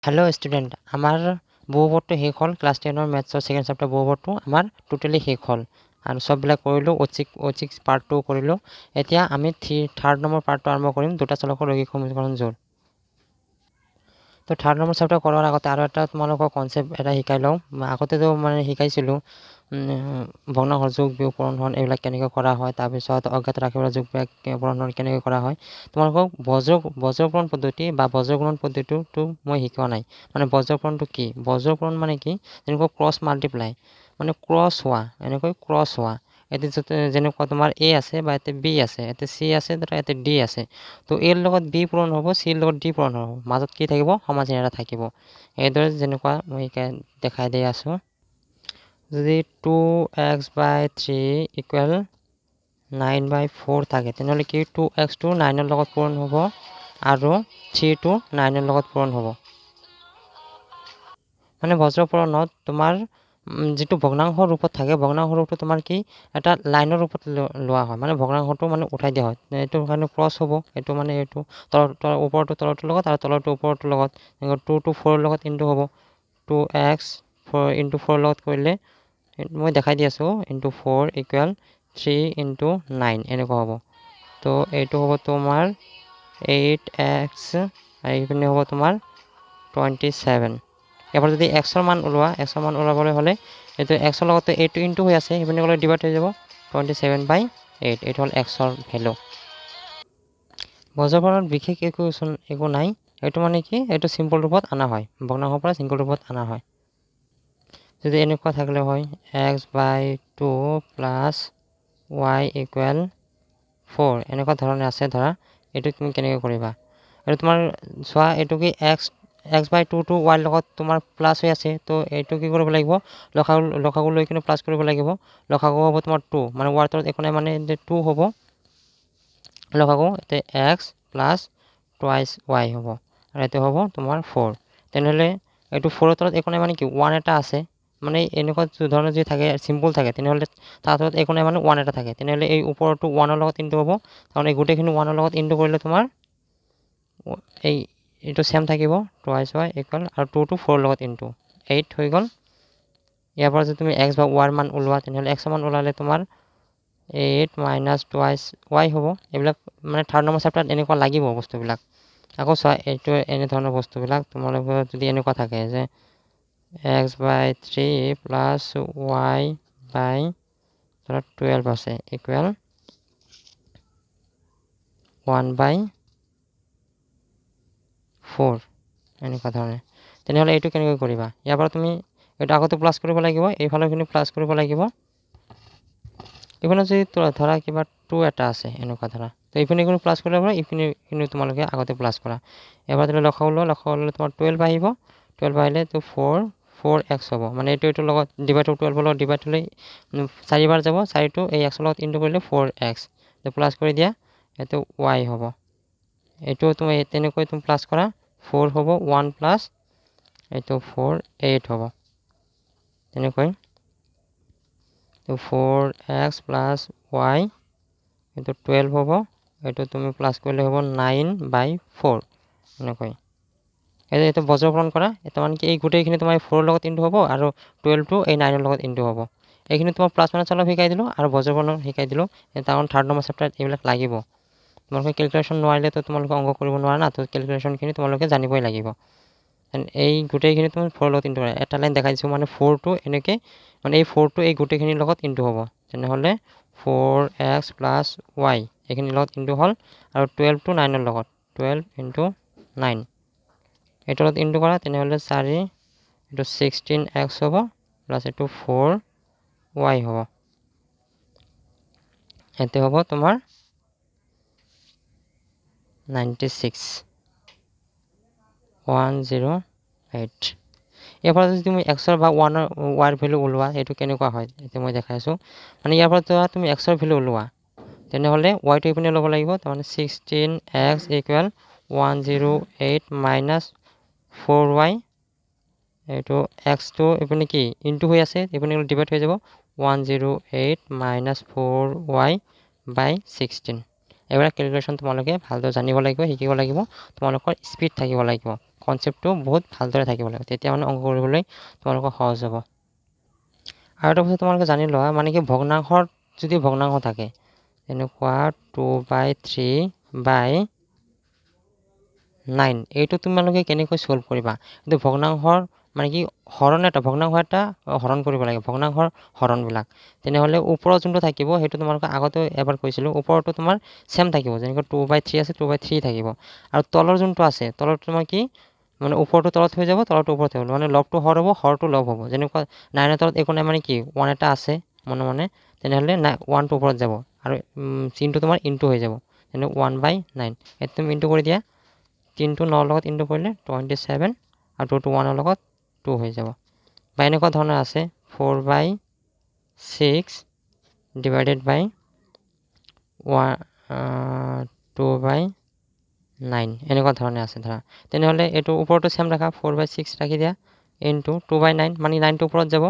Hello' student, আমাৰ বহুবৰ্ডটো শেষ হ'ল। ক্লাছ 10ৰ মেথছৰ ছেকেণ্ড চেপ্টাৰ বহুবৰ্ডটো আমাৰ টোটেলি শেষ হ'ল আৰু চববিলাক কৰিলোঁ। অ' ছিক্স পাৰ্ট 2 কৰিলোঁ। এতিয়া আমি থাৰ্ড নম্বৰ পাৰ্টটো আৰম্ভ কৰিম, দুটা চলকৰ ৰৈখিক সমীকৰণ জোৰ। তো থাৰ্ড নম্বৰ চেপ্টাৰ কৰাৰ আগতে আৰু এটা তোমালোকৰ কনচেপ্ট এটা শিকাই লওঁ। আগতেতো শিকাইছিলোঁ ভগ্নাংশৰ যোগ বিয়োগ পূৰণহৰণ এইবিলাক কেনেকৈ কৰা হয়, তাৰপিছত অজ্ঞাত ৰাশিৰ যোগ বিয়োগ পূৰণহৰণ কেনেকৈ কৰা হয়। তোমালোকক বজ্ৰপূৰণ পদ্ধতি বা বজ্ৰগুণন পদ্ধতিটো মই শিকোৱা নাই। বজ্ৰপূৰণটো কি? বজ্ৰপূৰণ মানে কি? যেনেকৈ ক্ৰছ মাল্টিপ্লাই, ক্ৰছ হোৱা, এনেকৈ ক্ৰছ হোৱা। এতিয়া যেনেকুৱা তোমাৰ এ আছে বা ইয়াতে বি আছে, ইয়াতে চি আছে, ইয়াতে ডি আছে। তো এৰ লগত বি পূৰণ হ'ব, চিৰ লগত ডি পূৰণ হ'ব, মাজত কি থাকিব? সমাজীন এটা থাকিব। এইদৰে যেনেকুৱা মই দেখাই দি আছোঁ। যদি 2x/3 = 9/4 থাকে, তেনেহ'লে কি 2xটো 9ৰ লগত পূৰণ হ'ব আৰু 3টো 9ৰ লগত পূৰণ হ'ব। বজ্ৰপূৰণত তোমাৰ যিটো ভগ্নাংশৰ ৰূপত থাকে, ভগ্নাংশৰ ৰূপটো তোমাৰ কি এটা লাইনৰ ৰূপত লোৱা হয়। ভগ্নাংশটো উঠাই দিয়া হয়। এইটো কাৰণে ক্ৰছ হ'ব। এইটো এইটো ওপৰটো তলৰটোৰ লগত আৰু তলৰটো ওপৰটোৰ লগত। 2 to 4 লগত ইনটু হ'ব। 2x 4 × 4 লগত কৰিলে মই দেখাই দি আছোঁ, ইনটু 4 = 3 × 9 এনেকুৱা হ'ব। তো এইটো হ'ব তোমাৰ 8x আৰু এইপিনে হ'ব তোমাৰ 27। এবাৰ যদি এক্সৰ মান ওলাবলৈ হ'লে এইটো এক্সৰ লগতে এইটো ইনটু হৈ আছে, সেইপিনে গ'লে ডিভাইড হৈ যাব। 27/8 এইটো হ'ল এক্সৰ ভেলু। বজ্ৰপূৰণত বিশেষ একো নাই। এইটো কি? এইটো চিম্পল ৰূপত অনা হয়, ভগ্নাংশৰ পৰা চিম্পল ৰূপত অনা হয়। যদি এনেকুৱা থাকিলে হয় x/2 + y = 4 এনেকুৱা ধৰণে আছে ধৰা, এইটো তুমি কেনেকৈ কৰিবা? আৰু তোমাৰ চোৱা, এইটো কি x/2টো y লগত তোমাৰ প্লাছ হৈ আছে। তো এইটো কি কৰিব লাগিব? লসাগু লৈ কিনে প্লাছ কৰিব লাগিব। লসাগু হ'ব তোমাৰ 2, y তলত একো নাই, 2 হ'ব লসাগু। এতিয়া x + twice y হ'ব আৰু এইটো হ'ব তোমাৰ 4। তেনেহ'লে এইটো 4ৰ তলত একো নাই, কি 1 এটা আছে। এনেকুৱা ধৰণৰ যদি থাকে, চিম্পল থাকে, তেনেহ'লে তাৰ তলত একো নাই, 1 এটা থাকে। তেনেহ'লে এই ওপৰটো 1ৰ লগত ইনটু হ'ব, কাৰণ এই গোটেইখিনি 1ৰ লগত ইনটু কৰিলে তোমাৰ এইটো ছেম থাকিব, twice y = আৰু 2 to 4 লগত ইনটু 8 হৈ গ'ল। ইয়াৰ পৰা যদি তুমি x বা y ৰ মান ওলোৱা, তেনেহ'লে x ৰ মান ওলালে তোমাৰ 8 - twice y হ'ব। এইবিলাক থাৰ্ড নম্বৰ চেপ্টাৰত এনেকুৱা লাগিব বস্তুবিলাক। আকৌ চোৱা, এইটো এনেধৰণৰ বস্তুবিলাক তোমালোকৰ যদি এনেকুৱা থাকে যে x/3 + y/12 আছে = 1/4 এনেকুৱা ধৰণে। তেনেহ'লে এইটো কেনেকৈ কৰিবা? ইয়াৰ পৰা তুমি এইটো আগতে প্লাছ কৰিব লাগিব, এইফালৰখিনি প্লাছ কৰিব লাগিব। এইপিনে যদি ধৰা কিবা 2 এটা আছে, এনেকুৱা ধৰা, তো এইপিনে প্লাছ কৰিব পৰা, এইখিনি তোমালোকে আগতে প্লাছ কৰা। এবাৰ যদি লসাগু ল'লে তোমাৰ 12 আহিব। 12 আহিলে তো 4x হ'ব। এইটোৰ লগত ডিভাইড 12ৰ লগত ডিভাইড হ'লে 4বাৰ যাব। 4টো এই x ৰ লগত ইনটু কৰিলে 4x, প্লাছ কৰি দিয়া, এইটো y হ'ব। এইটো তুমি তেনেকৈ তুমি প্লাছ কৰা, 4 হ'ব, 1 প্লাছ এইটো 4 8 হ'ব। তেনেকৈ 4x + y এইটো 12 হ'ব। এইটো তুমি প্লাছ কৰিলে হ'ব 9/4 এনেকৈ। এইটো বজ্ৰপূৰণ কৰা। এটা কি এই গোটেইখিনি তোমাৰ 4ৰ লগত ইনটু হ'ব আৰু 12টো এই 9ৰ লগত ইনটু হ'ব। এইখিনি তোমাৰ প্লাছ মাইনাছ অলপ শিকাই দিলোঁ আৰু বজ্ৰপূৰণ শিকাই দিলোঁ। কাৰণ থাৰ্ড নম্বৰ চেপ্টাৰত এইবিলাক লাগিব। তোমালোকে কেলকুলেশ্যন নোৱাৰিলেতো তোমালোকে অংক কৰিব নোৱাৰা না। তো কেলকুলেশ্যনখিনি তোমালোকে জানিবই লাগিব। এই গোটেইখিনি তুমি 4ৰ লগত ইনটু কৰা। এটা লাইন দেখাই দিছোঁ, 4টো এনেকৈ, এই 4টো এই গোটেইখিনিৰ লগত ইনটু হ'ব। তেনেহ'লে 4x + y এইখিনিৰ লগত ইনটু হ'ল আৰু 12টো 9ৰ লগত, 12 × 9 এইটোৰ লগত ইনটু কৰা। তেনেহ'লে 4 এইটো 16x হ'ব, প্লাছ এইটো 4y হ'ব। এইটো হ'ব তোমাৰ 96 108। ইয়াৰ পৰা যদি তুমি এক্সৰ বা ৱাইৰ ভেলু ওলোৱা, সেইটো কেনেকুৱা হয় এতিয়া মই দেখাই আছোঁ। ইয়াৰ পৰা তুমি এক্সৰ ভেলু ওলোৱা, তেনেহ'লে ৱাইটো এইপিনে ল'ব লাগিব। 16x = 108 - 4y। এইটো এক্সটো এইপিনে কি ইনটু হৈ আছে, এইপিনে ডিভাইড হৈ যাব, 108 - 4y/16। এইবিলাক কেলকুলেশ্যন তোমালোকে ভালদৰে জানিব লাগিব, শিকিব লাগিব। তোমালোকৰ স্পীড থাকিব লাগিব। কনচেপ্টটো বহুত ভালদৰে থাকিব লাগে, তেতিয়া মানে অংক কৰিবলৈ তোমালোকৰ সহজ হ'ব। আৰু এটা বস্তু তোমালোকে জানি লোৱা, মানে কি ভগ্নাংশত যদি ভগ্নাংশ থাকে তেনেকুৱা 2/3/9, এইটো তোমালোকে কেনেকৈ ছল্ভ কৰিবা? কিন্তু ভগ্নাংশৰ মানে কি ভগ্নাংশ এটা হৰণ কৰিব লাগে, ভগ্নাংশৰ হৰণবিলাক। তেনেহ'লে ওপৰত যোনটো থাকিব সেইটো তোমালোকে আগতে এবাৰ কৈছিলোঁ, ওপৰতো তোমাৰ ছেম থাকিব, যেনেকৈ 2/3 আছে 2/3 থাকিব। আৰু তলৰ যোনটো আছে, তলত তোমাৰ কি মানে ওপৰটো তলত হৈ যাব, তলৰটো ওপৰত হৈ যাব, মানে লবটো হৰ হ'ব, হৰটো লব হ'ব। যেনেকুৱা 9ৰ তলত একো নাই, মানে কি 1 এটা আছে মনে মনে, তেনেহ'লে 1টো ওপৰত যাব আৰু চিনটো তোমাৰ ইনটু হৈ যাব, যেনে 1/9। এইটো তুমি ইনটু কৰি দিয়া, 3টো 9ৰ লগত ইনটু কৰিলে 27 আৰু 2টো 1ৰ লগত 2 হৈ যাব। বা এনেকুৱা ধৰণৰ আছে 4/6 ডিভাইডেড বাই 2/9, এনেকুৱা ধৰণে আছে ধৰা। তেনেহ'লে এইটো ওপৰতো ছেম ৰাখা, 4/6 ৰাখি দিয়া ইনটু 2/9, মানে 9টো ওপৰত যাব,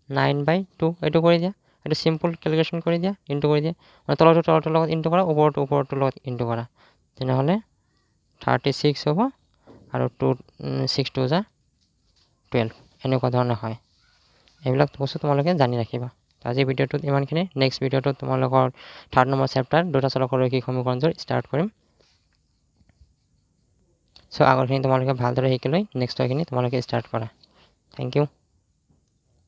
9/2 এইটো কৰি দিয়া। এইটো চিম্পল কেলকুলেশ্যন কৰি দিয়া, ইনটু কৰি দিয়া, মানে তলৰটোৰ লগত ইনটু কৰা, ওপৰটোৰ লগত ইনটু কৰা, তেনেহ'লে 36 হ'ব আৰু 6 2 × 12, এনেকুৱা ধৰণে হয়। এইবিলাক বস্তু তোমালোকে জানি ৰাখিবা। আজিৰ ভিডিঅ'টোত ইমানখিনি। নেক্সট ভিডিঅ'টোত তোমালোকৰ 3rd নম্বৰ চেপ্টাৰ দুটা চলকৰ ৰৈখিক সমীকৰণবোৰ ষ্টাৰ্ট কৰিম। চ' আগৰখিনি তোমালোকে ভালদৰে শিকি লৈ নেক্সট এইখিনি তোমালোকে ষ্টাৰ্ট কৰা। Thank U.